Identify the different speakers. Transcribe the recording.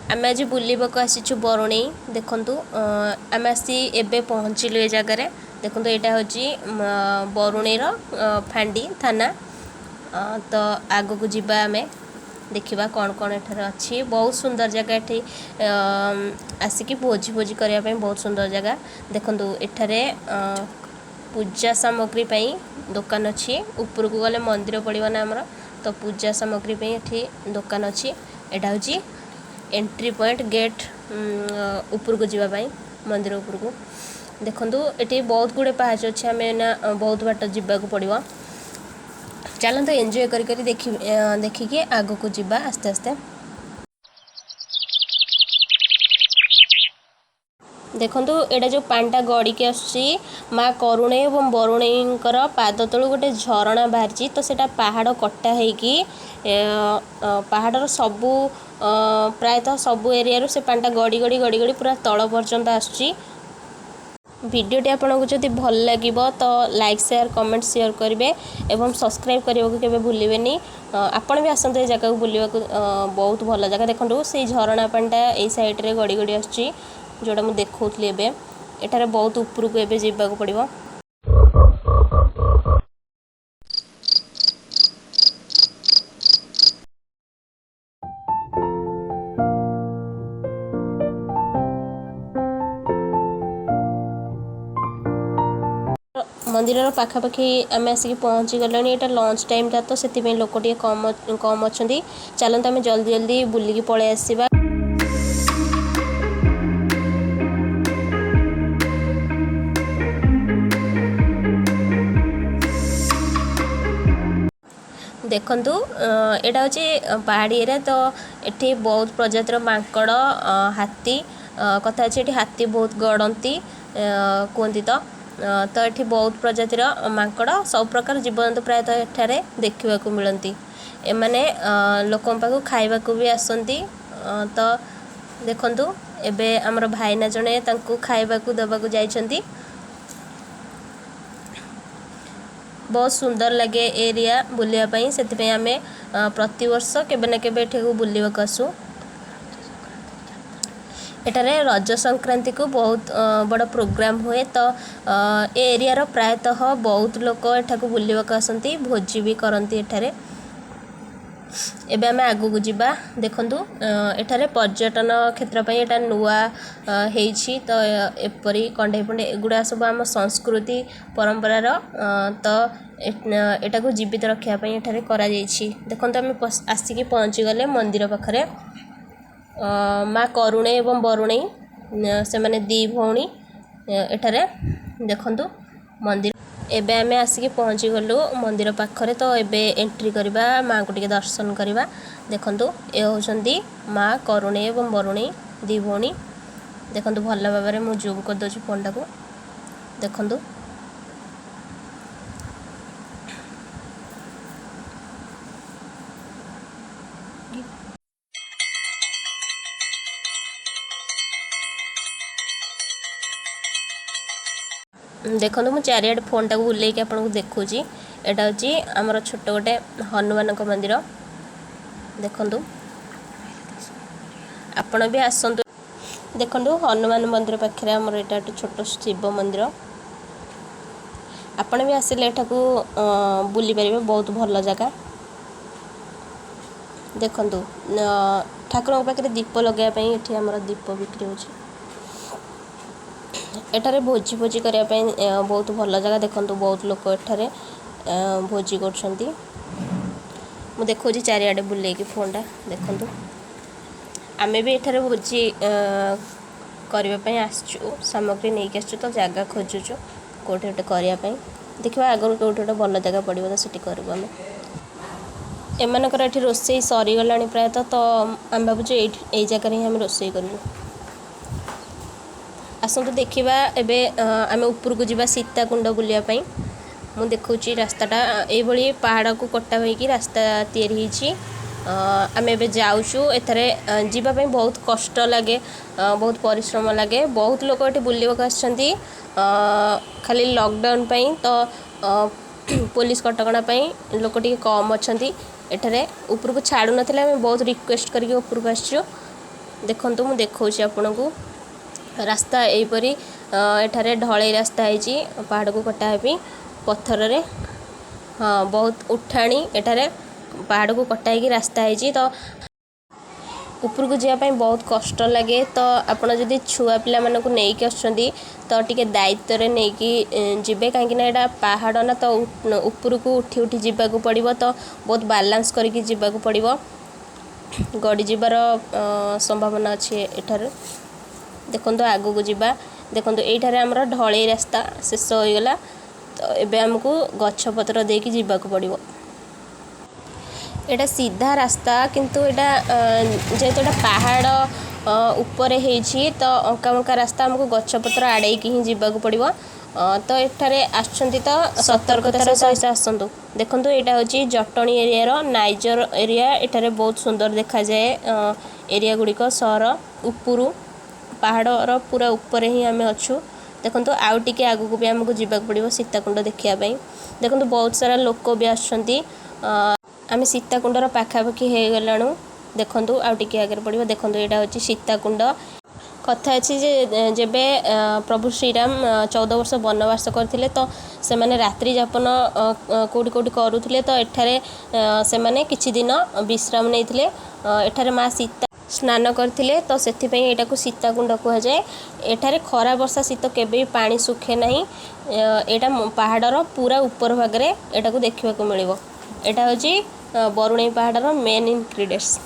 Speaker 1: आम आज बुलवाक आसीचु बरुणेई देखु आम आसी एबे पहुँचलु ए जगार देखु यहाँ हूँ बरुणेर फांडी थाना तो आग को जीवा आम देखा कौन कौन एठार अच्छी बहुत सुंदर जगह ये आसिकी भोजी भोजी करने बहुत सुंदर जगह देखु एठारे पूजा सामग्री दुकान अच्छी ऊपर को गले मंदिर पड़ो ना आमर तो पूजा सामग्री ये दुकान अच्छी एटा हूँ एंट्री पॉइंट गेट ऊपर को जीवाई मंदिर ऊपर को देखु ये बहुत गुड़े पाहाच अच्छे आम बहुत बाट जावाक पड़ो चलते एंजॉय करी देखिए आग को जीवा आस्ते आस्ते देखु एटा जो पांटा गड़िकी आसुची माँ करुणे और बरुणेईंकर पाद तलू गोटे झरणा बाहरी तो सेटा पहाड़ कटा होगी पहाड़र सबू प्रायतः सबू एरिया से पांटा गड़ी गड़ी गड़ी गड़ी पूरा तल पर्यंत आसुची वीडियोटी आपको जदि भल लगे तो लाइक शेयर कमेंट शेयर करेंगे एवं सब्सक्राइब करने को केवे भूलिबेनी आपण भी आसते ये जगह को बुलवा बहुत भल जगह देखो से झरणा पांटा यही साइड रे गड़ी गड़ी आसुची जोड़ा मुझे देखुली एठार बहुत ऊपर को एबे जीवा पड़ो मंदिर पाखापाखि आम आसिक पहुँची गले यहाँ लंच टाइम टा तो से लोक कम अच्छा चलते आम जल्दी जल्दी बुलिकी पलि आसवा देखंतु एटा हूँ पहाड़ी एरिया तो ये बहुत प्रजातिर माकड़ हाथी कथा अच्छे ये हाथी बहुत गड़ती कहती तो ये बहुत प्रजातिर माकड़ सब प्रकार जीवजंतु प्रायतः एठारे देखा मिलती एमाने लोक पाखु खाइबा भी आसती तो देखंतु एबे हमर भाईना जने तांकु खाइबा देवाक जाइछंती बहुत सुंदर लगे एरिया बुलियापाई से आम प्रति वर्ष केबे ना केबे एठे बुलिबाक आसू एटारे रज संक्रांति को बहुत बड़ प्रोग्राम हुए तो एरिया प्रायतः बहुत लोक एठा को बुलिबाक आसंती भोजी भी करती एठारे एबे आम आगू को जीवा देखंतु एठारे पर्यटन क्षेत्र पे एटा नुआ हेइछि तो एपरी कंडे पंडे एगुड़ा सब आम संस्कृति परंपरार तो एटा को जीवित रखा पई एठारे करा जाइछि देखंतु आम आसिकी पहुँची गले मंदिर पाखरे माँ करुणे एवं बरुणेई से माने दी भौणी एठारे देखंतु मंदिर एबे आम आसिकी पहुँची गलु मंदिर पाखरे तो एबे एंट्री करवा माँ को टिके दर्शन करवा देखंतु ए होचंदी माँ करुणे एवं बरुणेई दी भौणी देखंतु भल भाव में मुझे जूम कर दउछि फोनटा को देखंतु देखो मुझे चारिआड फोन टाक बुलेक आपको देखुची एटा हूँ आमर छोट गोटे हनुमान मंदिर देखु आपण भी आसतु देखु हनुमान मंदिर पाखे आमर यहाँ छोट शिव मंदिर आपण भी आसिले एठा को बुली पारे बहुत भल जगह देखु ठाकुर पाखे दीप लगाई ये आमर दीप बिक्री होची एठारे भोजी भोजी करने बहुत भल जगह देखु बहुत लोक एठारे भोजी कर देखो चारिआडे बुलेकी फोनटा देखु आम भी एठारे भोजी करने आसचु सामग्री नहीं आसचु तो जगह खोजुचु कौटे गोटे करने देखा आगुरी कौटे गोटे भल जगह पड़ो तो सीटी करूँ आम एमनकर ये रोसई सरीगला प्रायतः तो आम भावुँ यही जगार ही आम रोसई करूँ आसतु देखा एबे आम ऊपर को जीवा सीताकुंड बुलियापाई मु देखुची रास्ताटा ये पहाड़ को कटा होगी रास्ता तैयारी आम एबे जाऊचु एथरे जीवापाई बहुत कष्ट लगे बहुत परिश्रम लगे बहुत लोक ये बुलवाक आसछंती खाली लॉकडाउन पाई तो पुलिस कटकणा लोक कम अच्छा एठारे ऊपर को छाड़ू ना बहुत रिक्वेस्ट करके ऊपर को आसचु देखंतु मु देखौछि आपनकु रास्ता एहीपरी एठारे ढलई रास्ता है पहाड़ को कटा हेपी पत्थर रे हाँ बहुत उठाणी एठारे पहाड़ को कटाई रास्ता है तो ऊपर को जावाई बहुत कष्ट लगे। तो आपड़ जदि छुआ पिला मानक नहीं आसुँच तो टी दायित्व नहीं जीवे कहीं यहाँ पहाड़ ना तो ऊपर को उठी उठी जावाक पड़ो तो बहुत बालांस करके जावाक पड़ो गड़ी जीवार संभावना अच्छी एठार देखो आगू को जीवा देखो ये आमर ढलई रास्ता शेष हो गला तो एबे हमको गछपत्र देकी जीवाक पड़ो एटा सीधा रास्ता किंतु एटा जेहेतु एटा पहाड़ ऊपर है तो अंका अंका रास्ता हमको गछपत्र आड़े ही जीवाक पड़ो तो एठारे आसुँच तो सतर्कतार सहित आसतु देखो यहाँ हूँ जटणी एरिया नाइजर एरिया एठारे बहुत सुंदर देखा जाए एरिया गुड़िक सहर उपरू पहाड़ पूरा ऊपर ही आम अच्छू देखो आउ टिके आगू को भी आमको जीवाक पड़ो सीताकुंड देखापी देखो बहुत सारा लोक भी आसुँच आम सीताकुंडर पाखापाखि हो गलाणु देखु आउ टिके आगे पड़ो देखो यहाँ हूँ सीताकुंड कथा अच्छी जेबे प्रभु श्रीराम 14 वर्ष वनवास करते तो से मैंने रात्रि जापन कौटी कौटी करुले तो एठारे से मैंने किछि दिन विश्राम नहीं एठारे माँ सीता स्नान करते तो से यहाँ सीताकुंड कह जाए एठारे खरा वर्षा शीत केबे पानी सुखे ना यहाँ पहाड़र पूरा ऊपर भाग में यहाँ देखा मिले यहाँ हूँ बरुणेई पहाड़र मेन इनग्रेडिएंट्स।